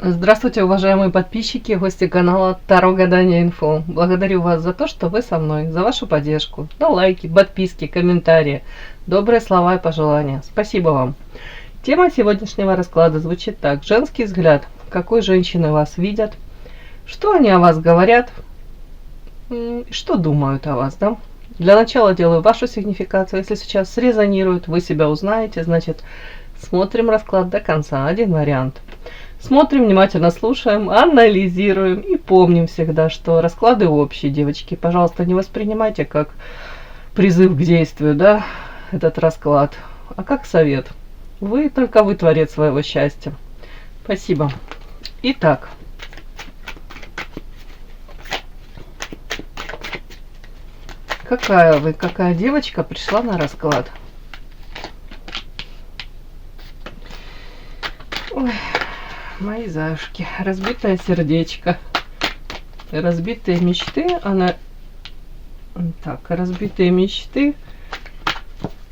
Здравствуйте, уважаемые подписчики, гости канала Таро Гадание Инфо. Благодарю вас за то, что вы со мной, за вашу поддержку, за лайки, подписки, комментарии, добрые слова и пожелания. Спасибо вам. Тема сегодняшнего расклада звучит так. Женский взгляд. Какой женщины вас видят? Что они о вас говорят? Что думают о вас, да? Для начала делаю вашу сигнификацию. Если сейчас срезонирует, вы себя узнаете, значит, смотрим расклад до конца. Один вариант. Смотрим, внимательно слушаем, анализируем и помним всегда, что расклады общие, девочки. Пожалуйста, не воспринимайте как призыв к действию, да, этот расклад, а как совет. Только вы творец своего счастья. Спасибо. Итак. Какая девочка пришла на расклад? Ой. Мои заюшки, разбитое сердечко, разбитые мечты, разбитые мечты,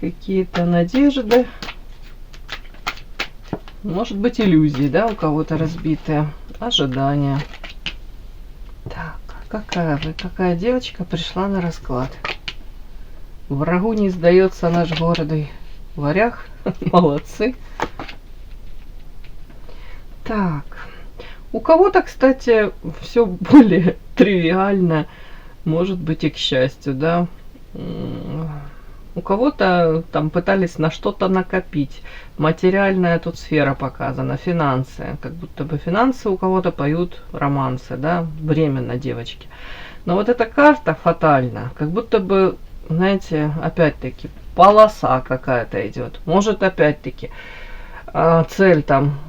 какие-то надежды, может быть иллюзии, да, у кого-то разбитые, ожидания. Так, какая девочка пришла на расклад? Врагу не сдается наш гордый варяг, молодцы. Так, у кого-то, кстати, все более тривиально, может быть, и к счастью, да. У кого-то там пытались на что-то накопить. Материальная тут сфера показана, финансы. Как будто бы финансы у кого-то поют романсы, да, временно, девочки. Но вот эта карта фатальна, как будто бы, знаете, опять-таки, полоса какая-то идет. Может, опять-таки... цель там,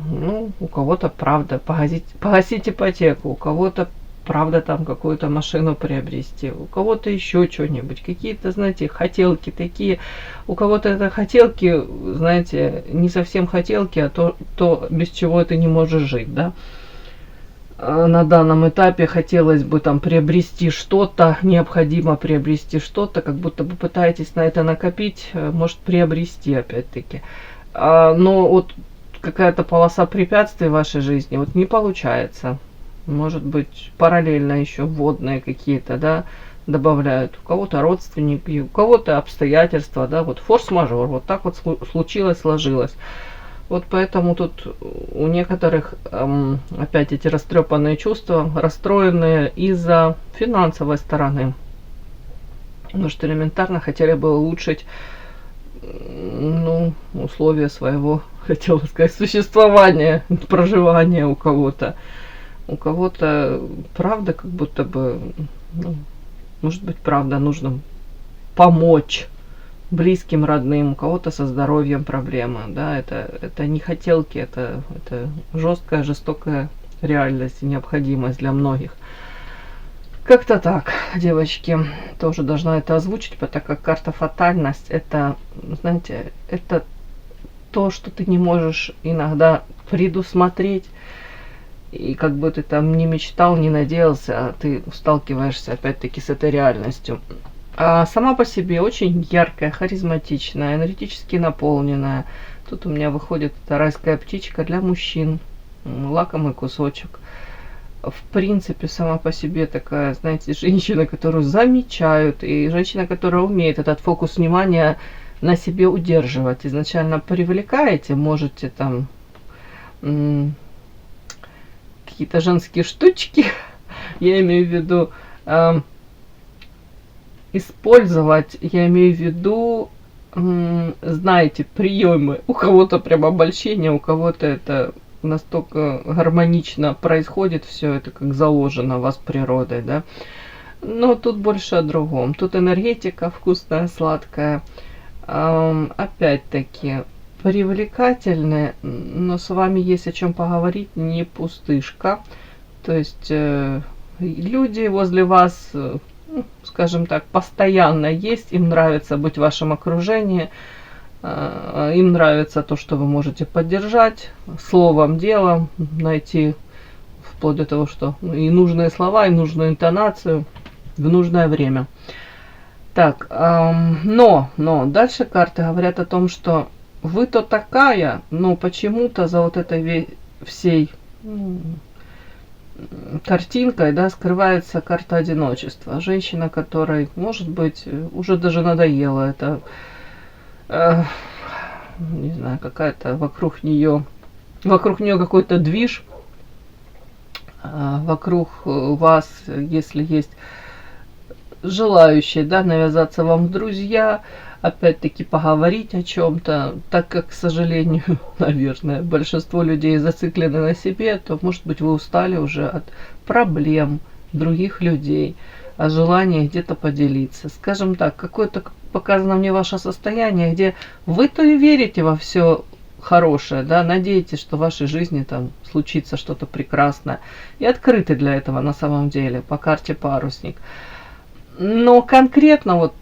у кого-то, правда, погасить ипотеку, у кого-то, правда, там какую-то машину приобрести, у кого-то еще что-нибудь, какие-то, знаете, хотелки такие, у кого-то это хотелки, знаете, не совсем хотелки, а то без чего ты не можешь жить, да. На данном этапе хотелось бы там приобрести что-то, необходимо приобрести что-то, как будто бы пытаетесь на это накопить, может приобрести опять-таки. Но вот какая-то полоса препятствий в вашей жизни вот не получается. Может быть, параллельно еще вводные какие-то, да, добавляют. У кого-то родственники, у кого-то обстоятельства, да, вот форс-мажор, вот так вот случилось, сложилось. Вот поэтому тут у некоторых опять эти растрепанные чувства, расстроенные из-за финансовой стороны. Может, элементарно хотели бы улучшить условия своего, хотела сказать, существования, проживания у кого-то. У кого-то, правда, как будто бы, может быть, правда, нужно помочь близким, родным, у кого-то со здоровьем проблемы, да, это не хотелки, это жесткая, жестокая реальность и необходимость для многих. Как-то так, девочки, тоже должна это озвучить, так как карта фатальность, это, знаете, это то, что ты не можешь иногда предусмотреть, и как бы ты там не мечтал, не надеялся, а ты сталкиваешься опять-таки с этой реальностью. А сама по себе очень яркая, харизматичная, энергетически наполненная. Тут у меня выходит эта райская птичка для мужчин, лакомый кусочек. В принципе, сама по себе такая, знаете, женщина, которую замечают, и женщина, которая умеет этот фокус внимания на себе удерживать. Изначально привлекаете, можете там какие-то женские штучки, я имею в виду, использовать, я имею в виду, знаете, приемы. У кого-то прям обольщение, у кого-то это... настолько гармонично происходит все это, как заложено вас природой, да. Но тут больше о другом. Тут энергетика вкусная, сладкая. Опять-таки, привлекательная, но с вами есть о чем поговорить, не пустышка. То есть люди возле вас, скажем так, постоянно есть, им нравится быть в вашем окружении. Им нравится то, что вы можете поддержать словом, делом, найти вплоть до того, что и нужные слова, и нужную интонацию в нужное время. Так, но дальше карты говорят о том, что вы-то такая, но почему-то за вот этой всей картинкой, да, скрывается карта одиночества. Женщина, которой, может быть, уже даже надоело это, не знаю, какая-то вокруг нее какой-то движ, вокруг вас, если есть желающие, да, навязаться вам в друзья, опять-таки поговорить о чем-то, так как, к сожалению, наверное, большинство людей зациклены на себе, то, может быть, вы устали уже от проблем других людей, о желании где-то поделиться. Скажем так, какое-то показано мне ваше состояние, где вы-то и верите во все хорошее, да, надеетесь, что в вашей жизни там случится что-то прекрасное, и открыты для этого на самом деле по карте парусник. Но конкретно вот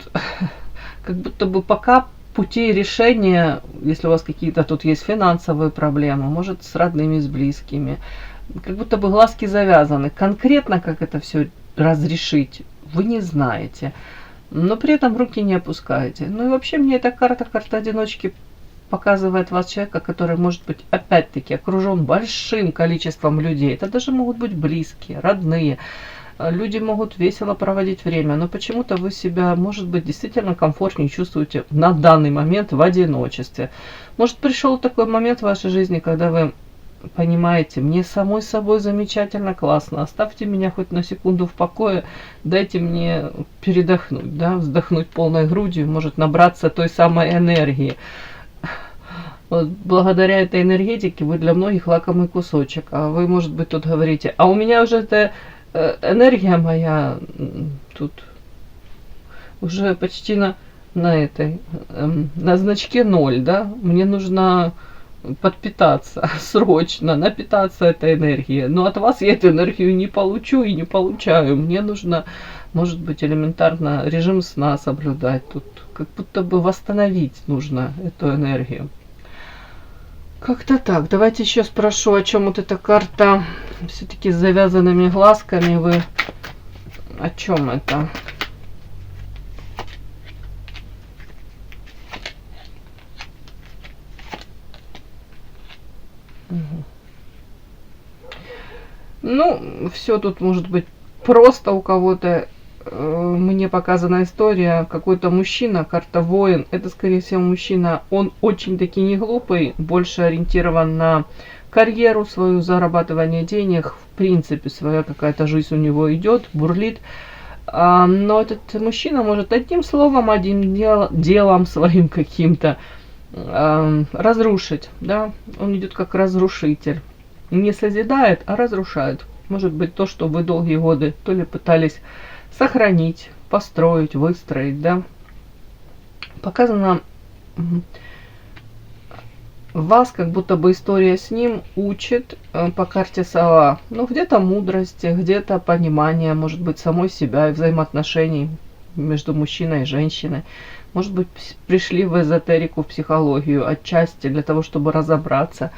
как будто бы пока путей решения, если у вас какие-то тут есть финансовые проблемы, может с родными, с близкими, как будто бы глазки завязаны. Конкретно как это все разрешить, вы не знаете, но при этом руки не опускаете. Ну и вообще мне эта карта одиночки показывает вас человека, который может быть опять-таки окружен большим количеством людей. Это даже могут быть близкие, родные. Люди могут весело проводить время, но почему-то вы себя, может быть, действительно комфортнее чувствуете на данный момент в одиночестве. Может, пришел такой момент в вашей жизни, когда вы понимаете, мне самой собой замечательно, классно, оставьте меня хоть на секунду в покое, дайте мне передохнуть, да, вздохнуть полной грудью, может, набраться той самой энергии. Вот благодаря этой энергетике вы для многих лакомый кусочек, а вы, может быть, тут говорите, а у меня уже это энергия моя тут уже почти на этой, на значке 0, да, мне нужно подпитаться срочно, напитаться этой энергией, но от вас я эту энергию не получу и не получаю, мне нужно, может быть, элементарно режим сна соблюдать, тут как будто бы восстановить нужно эту энергию. Как-то так. Давайте еще спрошу, о чем вот эта карта все-таки с завязанными глазками. Вы о чем это? Угу. Ну, все тут может быть просто у кого-то. Мне показана история, какой-то мужчина, карта воин, это скорее всего мужчина, он очень-таки не глупый, больше ориентирован на карьеру свою, зарабатывание денег, в принципе своя какая-то жизнь у него идет, бурлит, но этот мужчина может одним словом, одним делом своим каким-то разрушить, да, он идет как разрушитель, не созидает, а разрушает. Может быть то, что вы долгие годы то ли пытались сохранить, построить, выстроить, да. Показано вас, как будто бы история с ним учит по карте сова. Ну, где-то мудрости, где-то понимание, может быть, самой себя и взаимоотношений между мужчиной и женщиной. Может быть, пришли в эзотерику, в психологию отчасти для того, чтобы разобраться.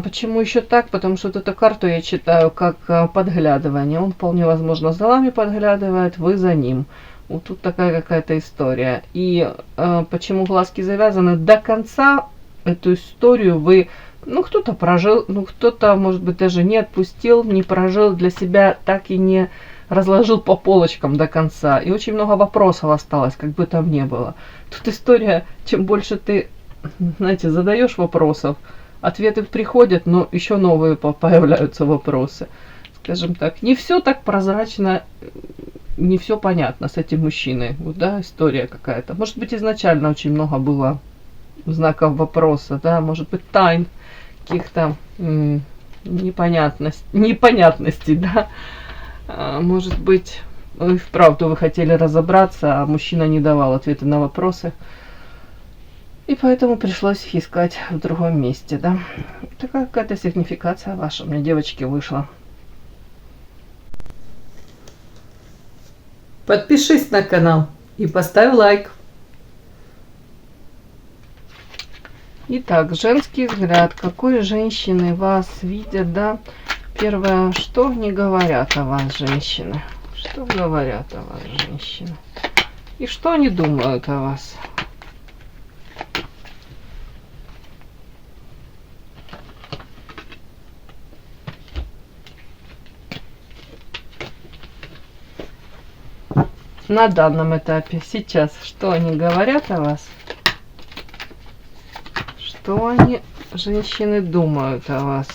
Почему еще так? Потому что вот эту карту я читаю как подглядывание. Он вполне возможно за вами подглядывает, вы за ним. Вот тут такая какая-то история. И почему глазки завязаны? До конца эту историю вы, ну, кто-то прожил, ну, кто-то, может быть, даже не отпустил, не прожил для себя, так и не разложил по полочкам до конца. И очень много вопросов осталось, как бы там ни было. Тут история, чем больше ты, знаете, задаешь вопросов, ответы приходят, но еще новые появляются вопросы. Скажем так, не все так прозрачно, не все понятно с этим мужчиной. Вот, да, история какая-то. Может быть, изначально очень много было знаков вопроса, да, может быть, тайн, каких-то непонятностей, да. Может быть, вправду вы хотели разобраться, а мужчина не давал ответы на вопросы. И поэтому пришлось их искать в другом месте, да. Такая какая-то сигнификация ваша мне, девочки, вышла. Подпишись на канал и поставь лайк. Итак, женский взгляд. Какой женщины вас видят, да? Первое, что не говорят о вас женщины? Что говорят о вас женщины? И что они думают о вас? на данном этапе, сейчас, что они говорят о вас? Что они, женщины, думают о вас?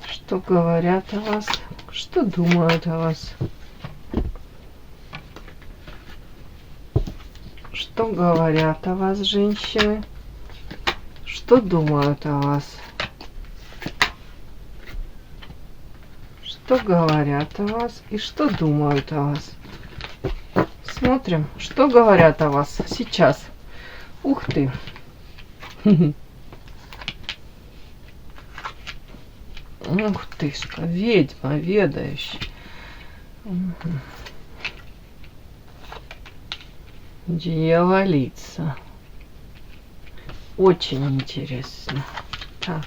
Что говорят о вас? Что думают о вас? Что говорят о вас, женщины? Что думают о вас? Что говорят о вас и что думают о вас? Смотрим, что говорят о вас сейчас. Ух ты! Ух тышка, ведьма, ведающая. Дьяволица. Очень интересно. Так.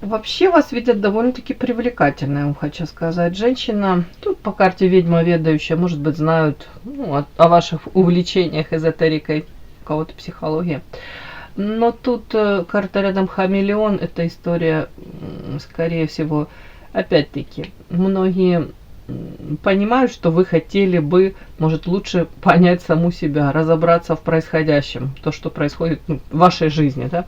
Вообще вас видят довольно-таки привлекательной, я вам хочу сказать. Женщина, тут по карте ведьма ведающая, может быть, знают о ваших увлечениях эзотерикой, у кого-то психология. Но тут карта рядом хамелеон, это история, скорее всего, опять-таки, многие понимают, что вы хотели бы, может, лучше понять саму себя, разобраться в происходящем, то, что происходит в вашей жизни, да.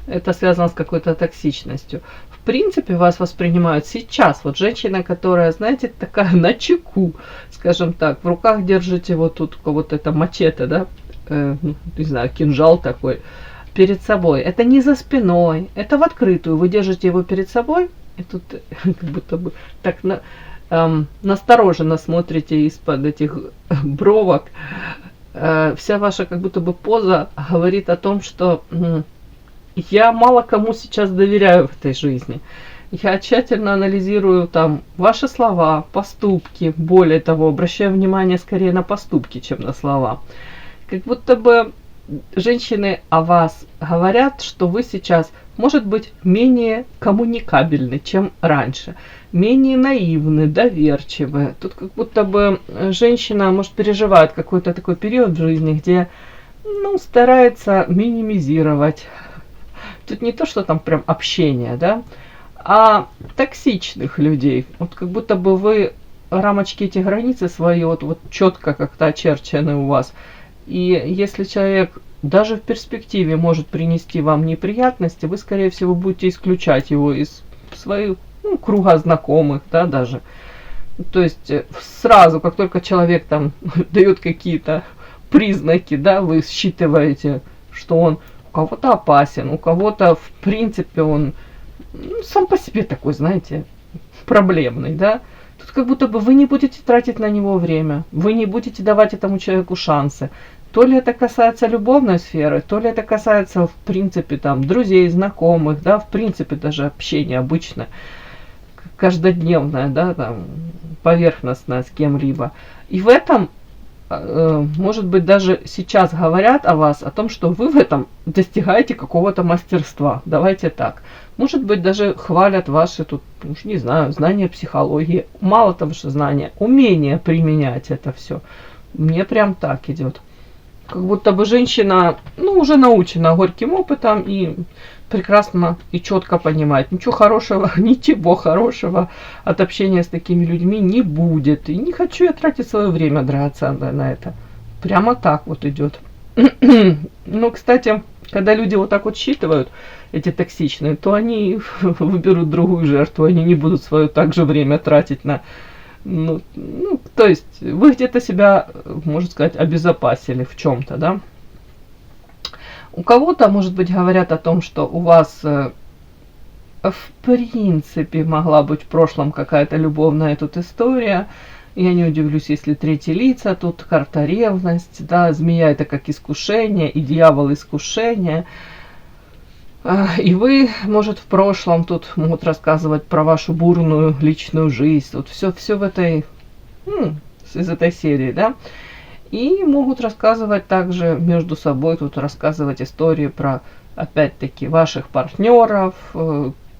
Это связано с какой-то токсичностью. В принципе, вас воспринимают сейчас. Вот женщина, которая, знаете, такая на чеку, скажем так, в руках держите вот тут у кого-то это мачете, да, не знаю, кинжал такой, перед собой. Это не за спиной, это в открытую. Вы держите его перед собой, и тут как будто бы так настороженно смотрите из-под этих бровок. Вся ваша как будто бы поза говорит о том, что я мало кому сейчас доверяю в этой жизни. Я тщательно анализирую там ваши слова, поступки. Более того, обращаю внимание скорее на поступки, чем на слова. Как будто бы женщины о вас говорят, что вы сейчас, может быть, менее коммуникабельны, чем раньше. Менее наивны, доверчивы. Тут как будто бы женщина, может, переживает какой-то такой период в жизни, где, старается минимизировать. Тут не то, что там прям общение, да, а токсичных людей. Вот как будто бы вы рамочки, эти границы свои вот четко как-то очерчены у вас. И если человек даже в перспективе может принести вам неприятности, вы, скорее всего, будете исключать его из своего круга знакомых, да, даже. То есть сразу, как только человек там дает какие-то признаки, да, вы считываете, что он у кого-то опасен, у кого-то, в принципе, он сам по себе такой, знаете, проблемный, да. Тут как будто бы вы не будете тратить на него время, вы не будете давать этому человеку шансы. То ли это касается любовной сферы, то ли это касается, в принципе, там, друзей, знакомых, да, в принципе, даже общения обычное, каждодневное, да, там, поверхностное с кем-либо. И в этом может быть, даже сейчас говорят о вас, о том, что вы в этом достигаете какого-то мастерства. Давайте так. Может быть, даже хвалят ваши тут, не знаю, знания психологии. Мало того, что знания, умение применять это все. Мне прям так идет. Как будто бы женщина, уже научена горьким опытом и прекрасно и четко понимает, ничего хорошего от общения с такими людьми не будет. И не хочу я тратить свое время драгоценное на это. Прямо так вот идет. Кстати, когда люди вот так вот считывают, эти токсичные, то они выберут другую жертву, они не будут свое также время тратить на... то есть вы где-то себя, можно сказать, обезопасили в чем-то, да? У кого-то, может быть, говорят о том, что у вас, в принципе, могла быть в прошлом какая-то любовная тут история. Я не удивлюсь, если третьи лица, тут карта ревность, да, змея это как искушение, и дьявол искушение. И вы, может, в прошлом тут могут рассказывать про вашу бурную личную жизнь. Вот все в этой, из этой серии, да. И могут рассказывать также между собой, тут рассказывать истории про, опять-таки, ваших партнеров,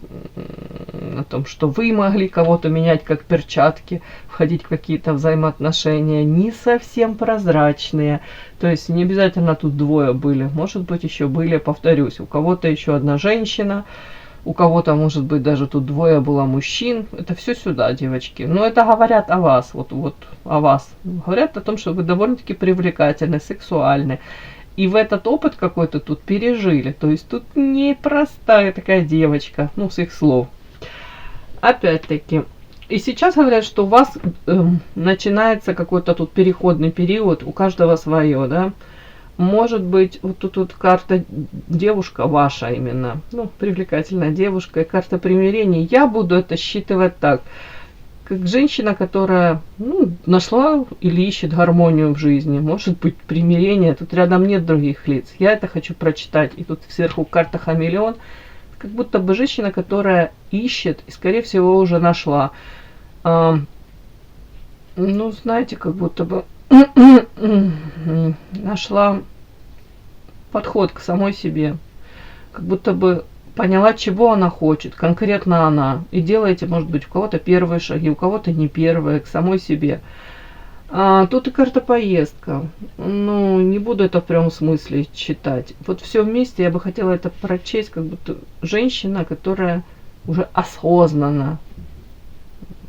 о том, что вы могли кого-то менять как перчатки, входить в какие-то взаимоотношения, не совсем прозрачные. То есть не обязательно тут двое были, может быть еще были, повторюсь, у кого-то еще одна женщина, у кого-то, может быть, даже тут двое было мужчин. Это все сюда, девочки. Но это говорят о вас, вот о вас. Говорят о том, что вы довольно-таки привлекательны, сексуальны. И в этот опыт какой-то тут пережили. То есть тут непростая такая девочка, ну, с их слов. Опять-таки. И сейчас говорят, что у вас начинается какой-то тут переходный период, у каждого свое, да. Может быть, вот тут карта девушка ваша именно, ну, привлекательная девушка, и карта примирения. Я буду это считывать так, как женщина, которая, ну, нашла или ищет гармонию в жизни. Может быть, примирение, тут рядом нет других лиц. Я это хочу прочитать. И тут сверху карта хамелеон, как будто бы женщина, которая ищет и, скорее всего, уже нашла. Ну, знаете, как будто бы нашла подход к самой себе, как будто бы поняла, чего она хочет, конкретно она, и делаете, может быть, у кого-то первые шаги, у кого-то не первые, к самой себе. Тут и карта поездка, ну, не буду это в прямом смысле читать. Вот все вместе я бы хотела это прочесть, как будто женщина, которая уже осознанно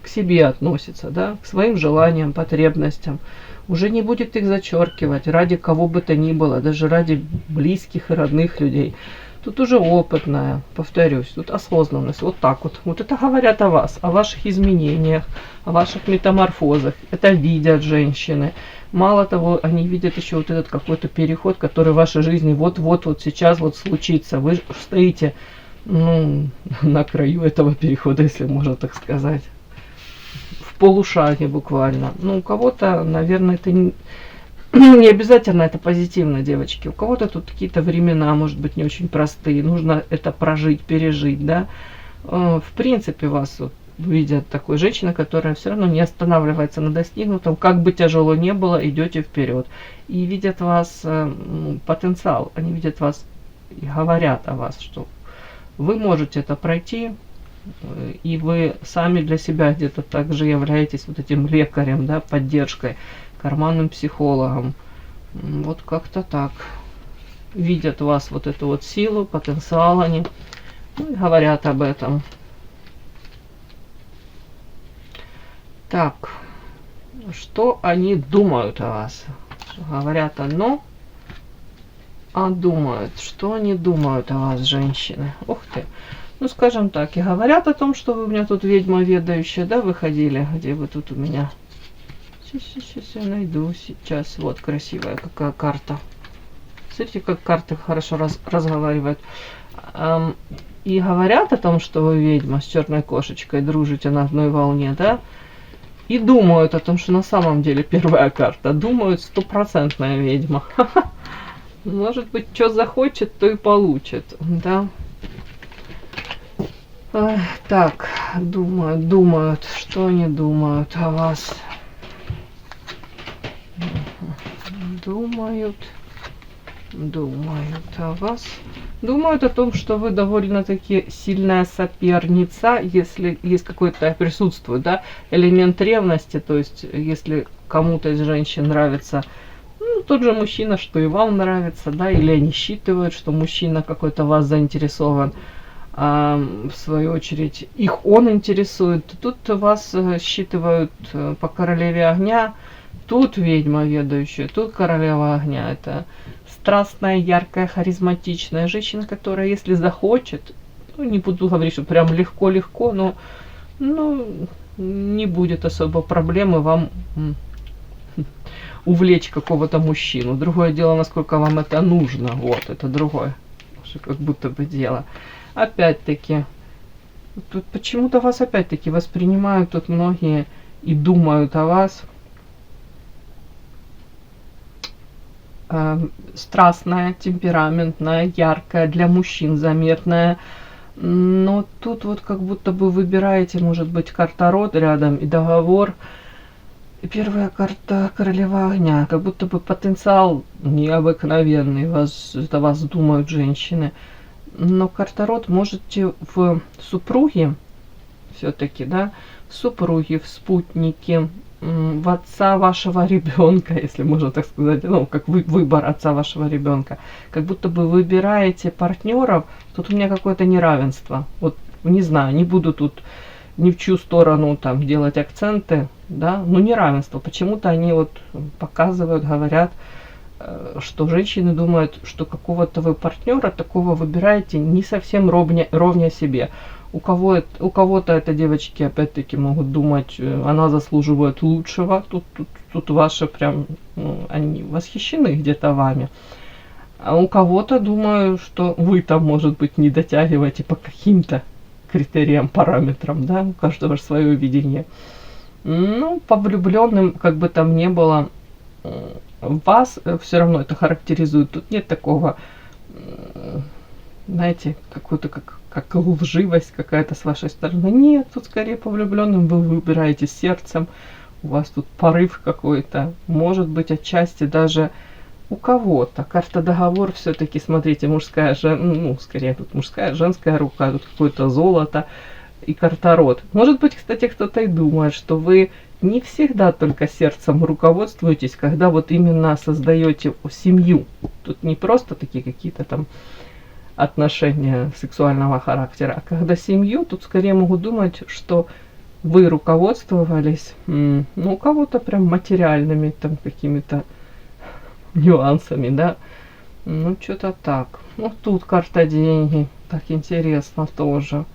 к себе относится, да, к своим желаниям, потребностям, уже не будет их зачеркивать ради кого бы то ни было, даже ради близких и родных людей. Тут уже опытная, повторюсь, тут осознанность, вот так вот. Вот это говорят о вас, о ваших изменениях, о ваших метаморфозах. Это видят женщины. Мало того, они видят еще вот этот какой-то переход, который в вашей жизни вот сейчас вот случится. Вы стоите, ну, на краю этого перехода, если можно так сказать. В полушаге буквально. Ну, у кого-то, наверное, это не обязательно это позитивно, девочки. У кого-то тут какие-то времена, может быть, не очень простые. Нужно это прожить, пережить, да. В принципе, вас вот видят такой женщина, которая все равно не останавливается на достигнутом. Как бы тяжело не было, идете вперед. И видят вас потенциал. Они видят вас и говорят о вас, что вы можете это пройти. И вы сами для себя где-то также являетесь вот этим лекарем, да, поддержкой, карманным психологом. Вот как-то так. Видят у вас вот эту вот силу, потенциал они, ну, и говорят об этом. Так, что они думают о вас? Говорят одно, а думают. Что они думают о вас, женщины? Ух ты. Ну, скажем так, и говорят о том, что вы у меня тут ведьма ведающая, да, выходили, где вы тут у меня. Сейчас я найду сейчас. Вот красивая какая карта. Смотрите, как карты хорошо разговаривают. И говорят о том, что вы ведьма с черной кошечкой, дружите на одной волне, да. И думают о том, что на самом деле первая карта. Думают, стопроцентная ведьма. Может быть, что захочет, то и получит, да. Так, думают, что они думают о вас. Думают о вас. Думают о том, что вы довольно-таки сильная соперница, если есть какой-то присутствует, да, элемент ревности, то есть если кому-то из женщин нравится, ну, тот же мужчина, что и вам нравится, да, или они считывают, что мужчина какой-то вас заинтересован, в свою очередь их он интересует. Тут вас считывают по королеве огня, тут ведьма ведающая, тут королева огня. Это страстная, яркая, харизматичная женщина, которая, если захочет, ну, не буду говорить, что прям легко-легко, но не будет особо проблемы вам увлечь какого-то мужчину. Другое дело, насколько вам это нужно. Вот, это другое. Как будто бы дело. Опять-таки, тут почему-то вас опять-таки воспринимают тут многие и думают о вас. Страстная, темпераментная, яркая, для мужчин заметная. Но тут вот как будто бы выбираете, может быть, карта род рядом и договор. И первая карта королева огня. Как будто бы потенциал необыкновенный. Это вас думают женщины. но карта Род можете в супруге все-таки, да, в супруге, в спутнике, в отца вашего ребенка, если можно так сказать, ну, как выбор отца вашего ребенка. Как будто бы выбираете партнеров, тут у меня какое-то неравенство. Вот, не знаю, не буду тут ни в чью сторону там делать акценты, да, но неравенство. Почему-то они вот показывают, говорят, что женщины думают, что какого-то вы партнера такого выбираете не совсем ровня себе. У кого-то это девочки опять-таки могут думать, она заслуживает лучшего. Тут ваши прям, ну, они восхищены где-то вами. А у кого-то думаю, что вы там, может быть, не дотягиваете по каким-то критериям, параметрам, да, у каждого же свое видение. Ну, по влюбленным, как бы там ни было, вас все равно это характеризует. Тут нет такого, знаете, какой-то как лживость какая-то с вашей стороны. Нет, тут скорее по влюбленным вы выбираете сердцем, у вас тут порыв какой-то, может быть, отчасти даже у кого-то. Карта договор все-таки, смотрите, мужская, ну, скорее тут мужская, женская рука, тут какое-то золото и карта Род. Может быть, кстати, кто-то и думает, что вы не всегда только сердцем руководствуетесь, когда вот именно создаете семью. Тут не просто такие какие-то там отношения сексуального характера, а когда семью, тут скорее могут думать, что вы руководствовались, ну, у кого-то прям материальными там какими-то нюансами, да. Ну, что-то так. Ну, тут карта деньги. Так интересно тоже.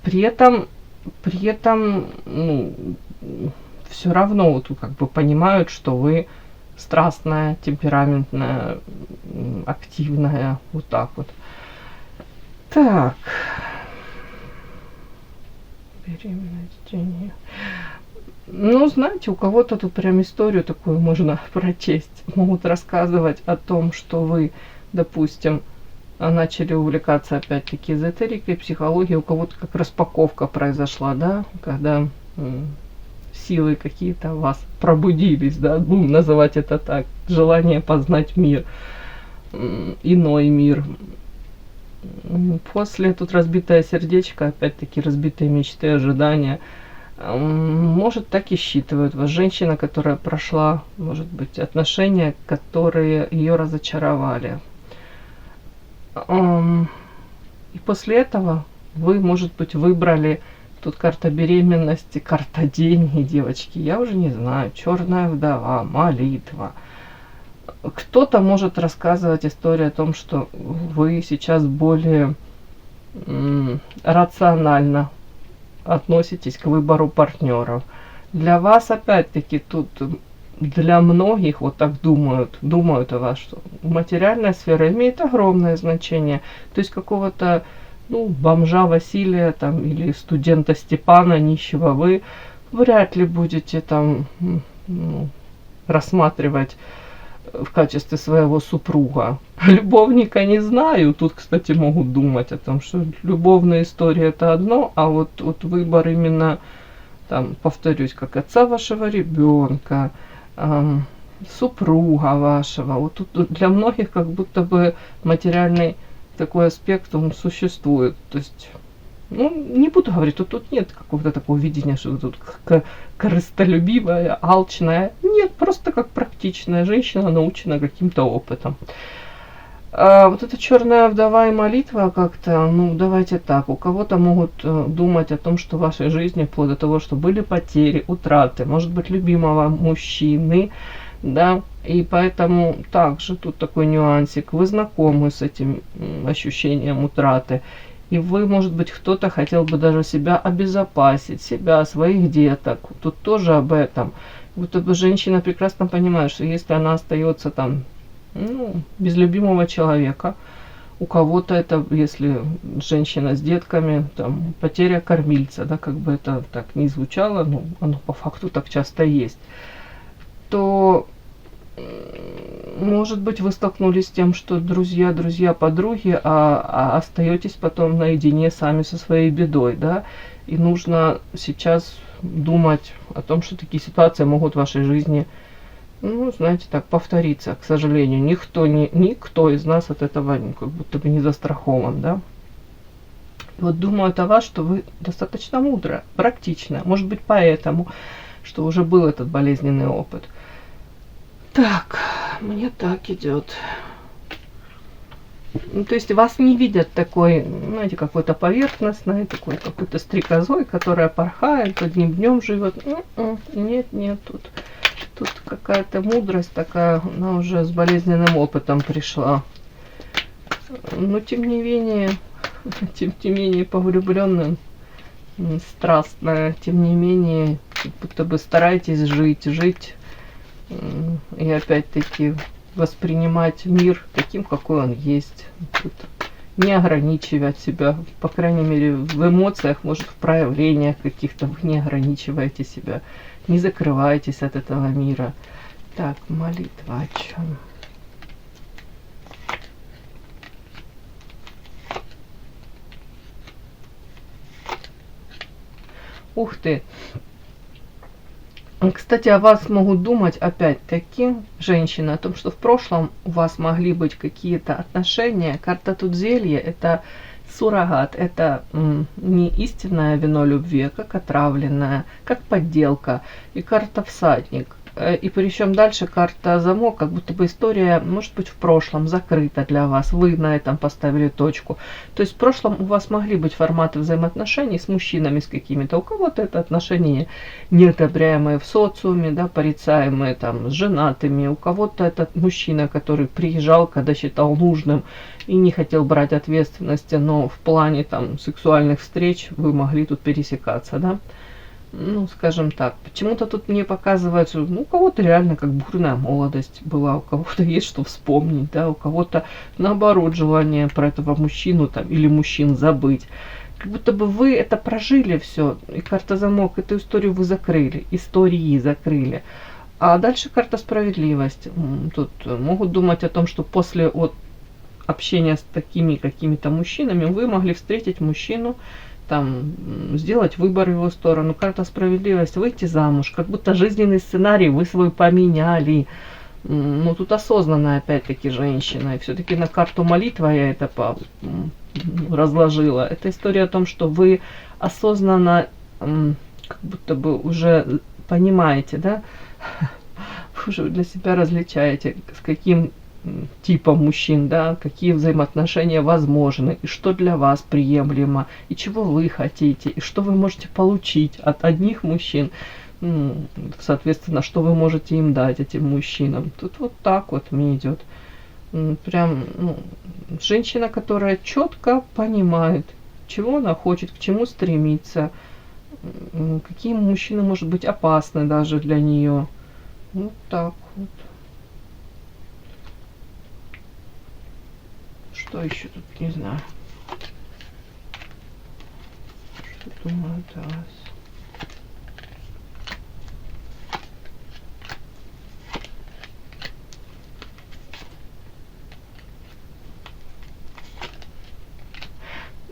При этом, ну, все равно вот как бы понимают, что вы страстная, темпераментная, активная, вот так вот. Так. Беременность, деньги. Ну, знаете, у кого-то тут прям историю такую можно прочесть. Могут рассказывать о том, что вы, допустим, начали увлекаться опять-таки эзотерикой, психологией. У кого-то как распаковка произошла, да, когда силы какие-то у вас пробудились, да, будем называть это так, желание познать мир, иной мир. После тут разбитое сердечко, опять-таки разбитые мечты, ожидания. Может, так и считывают вас. Женщина, которая прошла, может быть, отношения, которые ее разочаровали. И после этого вы, может быть, выбрали, тут карта беременности, карта деньги, девочки, я уже не знаю, черная вдова, молитва. Кто-то может рассказывать историю о том, что вы сейчас более рационально относитесь к выбору партнеров. Для вас, опять-таки, тут для многих вот так думают о вас, что материальная сфера имеет огромное значение. То есть какого-то, ну, бомжа Василия там или студента Степана, нищего, вы вряд ли будете там, ну, рассматривать в качестве своего супруга. Любовника не знаю. Тут, кстати, могут думать о том, что любовная история это одно, а вот выбор именно, там, повторюсь, как отца вашего ребенка, супруга вашего. Вот тут для многих как будто бы материальный такой аспект, он существует. То есть, ну, не буду говорить, тут нет какого-то такого видения, что тут корыстолюбивая, алчная. Нет, просто как практичная женщина, научена каким-то опытом. А вот эта черная вдова и молитва как-то, ну, давайте так, у кого-то могут думать о том, что в вашей жизни, вплоть до того, что были потери, утраты, может быть, любимого мужчины, да, и поэтому также тут такой нюансик, вы знакомы с этим ощущением утраты, и вы, может быть, кто-то хотел бы даже себя обезопасить, себя, своих деток, тут тоже об этом. Будто бы женщина прекрасно понимает, что если она остается там, ну, без любимого человека, у кого-то это, если женщина с детками, там, потеря кормильца, да, как бы это так не звучало, но оно по факту так часто есть, то, может быть, вы столкнулись с тем, что друзья, подруги, а остаетесь потом наедине сами со своей бедой, да, и нужно сейчас думать о том, что такие ситуации могут в вашей жизни ну, знаете, так, повторится, к сожалению. Никто из нас от этого как будто бы не застрахован, да. Вот думают о вас, что вы достаточно мудрая, практичная. Может быть, поэтому, что уже был этот болезненный опыт. Так, мне так идет. Ну, то есть вас не видят такой, знаете, какой-то поверхностной, такой какой-то стрекозой, которая порхает, одним днем живет. Нет, тут какая-то мудрость такая, она уже с болезненным опытом пришла. Но тем не менее, по влюбленным страстная, тем не менее, как будто бы старайтесь жить, и опять-таки воспринимать мир таким, какой он есть. Тут не ограничивать себя, по крайней мере, в эмоциях, может, в проявлениях каких-то вы не ограничиваете себя, не закрывайтесь от этого мира. Так, молитва о чем? Ух ты! Кстати, о вас могут думать, опять-таки, женщины, о том, что в прошлом у вас могли быть какие-то отношения. Карта тут зелье – это суррогат, это не истинное вино любви, а как отравленное, как подделка. И карта всадник. И причем дальше карта замок, как будто бы история, может быть, в прошлом закрыта для вас. Вы на этом поставили точку. То есть в прошлом у вас могли быть форматы взаимоотношений с мужчинами, с какими-то. У кого-то это отношения неодобряемые в социуме, да, порицаемые там с женатыми. У кого-то это мужчина, который приезжал, когда считал нужным и не хотел брать ответственности, но в плане там сексуальных встреч вы могли тут пересекаться, да. Ну, скажем так, почему-то тут мне показывают, что у кого-то реально как бурная молодость была, у кого-то есть что вспомнить, да, у кого-то наоборот желание про этого мужчину там или мужчин забыть. Как будто бы вы это прожили все, и карта замок, эту историю вы закрыли, истории закрыли. А дальше карта справедливость. Тут могут думать о том, что после общения с такими какими-то мужчинами вы могли встретить мужчину, там, сделать выбор в его сторону, карта справедливость, выйти замуж, как будто жизненный сценарий вы свой поменяли. Ну, тут осознанная, опять-таки, женщина. И все-таки на карту молитва я это разложила. Это история о том, что вы осознанно, как будто бы уже понимаете, да, вы уже для себя различаете, с каким типом мужчин, да, какие взаимоотношения возможны, и что для вас приемлемо, и чего вы хотите, и что вы можете получить от одних мужчин, соответственно, что вы можете им дать, этим мужчинам. Тут вот так вот мне идет. Прям, женщина, которая четко понимает, чего она хочет, к чему стремится, какие мужчины, может быть, опасны даже для нее. Вот так вот. Что еще тут, не знаю. Что думаю, да.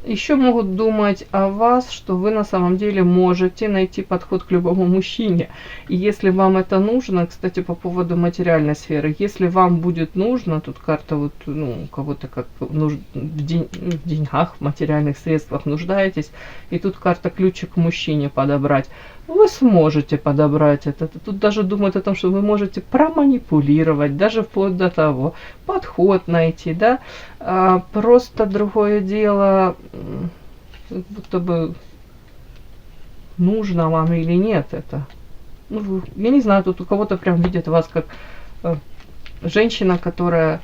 Еще могут думать о вас, что вы на самом деле можете найти подход к любому мужчине. И если вам это нужно, кстати, по поводу материальной сферы, если вам будет нужно, тут карта вот, у кого-то как в деньгах, в материальных средствах нуждаетесь, и тут карта ключик к мужчине подобрать, вы сможете подобрать это. Тут даже думают о том, что вы можете проманипулировать, даже вплоть до того, подход найти, да. Просто другое дело, как будто бы нужно вам или нет это. Ну, я не знаю, тут у кого-то прям видят вас как женщина, которая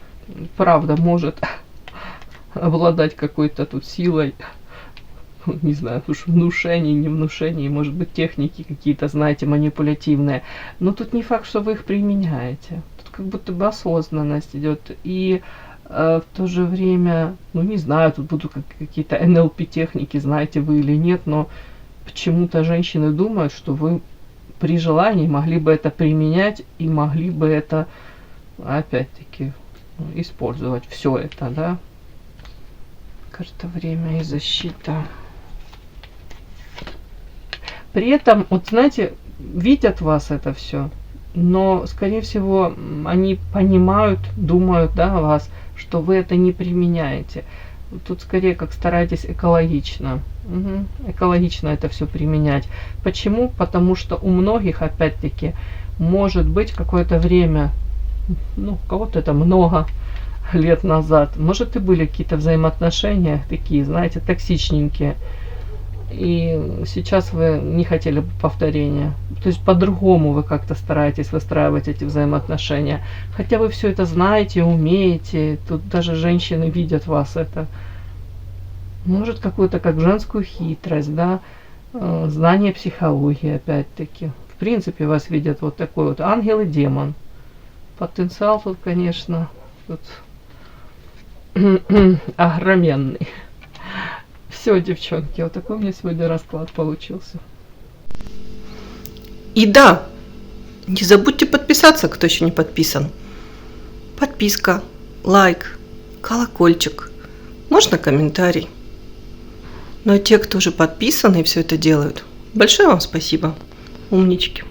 правда может обладать какой-то тут силой. Не знаю, уж внушение, не внушение, может быть, техники какие-то, знаете, манипулятивные. Но тут не факт, что вы их применяете. Тут как будто бы осознанность идет. И в то же время, не знаю, тут будут какие-то НЛП-техники, знаете вы или нет, но почему-то женщины думают, что вы при желании могли бы это применять и могли бы это, опять-таки, использовать. Все это, да. Карта время и защита. При этом, вот знаете, видят вас это все, но, скорее всего, они понимают, думают, да, о вас, что вы это не применяете. Тут скорее как старайтесь экологично. Экологично это все применять. Почему? Потому что у многих, опять-таки, может быть какое-то время, ну, у кого-то это много лет назад, может и были какие-то взаимоотношения такие, знаете, токсичненькие. И сейчас вы не хотели бы повторения. То есть по-другому вы как-то стараетесь выстраивать эти взаимоотношения. Хотя вы все это знаете, умеете. Тут даже женщины видят вас это. Может, какую-то как женскую хитрость, да, знание психологии, опять-таки. В принципе, вас видят вот такой вот ангел и демон. Потенциал тут, конечно, тут огроменный. Все, девчонки, вот такой у меня сегодня расклад получился. И да, не забудьте подписаться, кто еще не подписан. Подписка, лайк, колокольчик, можно комментарий. Ну а те, кто уже подписаны и все это делают, большое вам спасибо, умнички.